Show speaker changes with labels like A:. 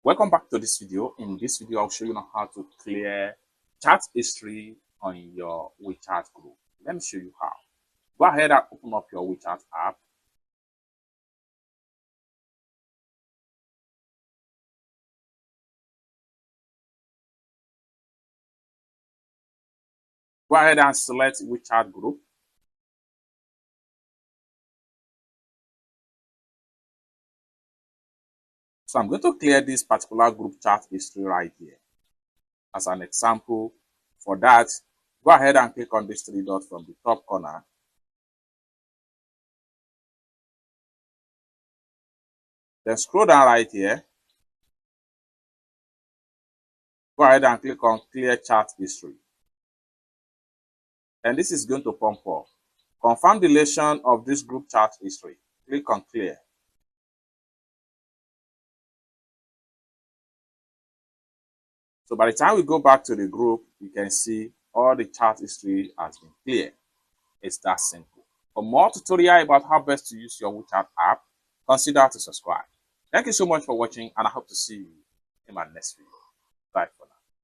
A: Welcome back to this video. In this video, I'll show you how to clear chat history on your WeChat group. Let me show you how. Go ahead and open up your WeChat app. Go ahead and select WeChat group. So I'm going to clear this particular group chat history right here. As an example, for that, go ahead and click on this three dots from the top corner. Then scroll down right here. Go ahead and click on clear chat history. And this is going to pump up. Confirm deletion of this group chat history. Click on clear. So by the time we go back to the group, you can see all the chat history has been cleared. It's that simple. For more tutorial about how best to use your WeChat app, consider to subscribe. Thank you so much for watching, and I hope to see you in my next video. Bye for now.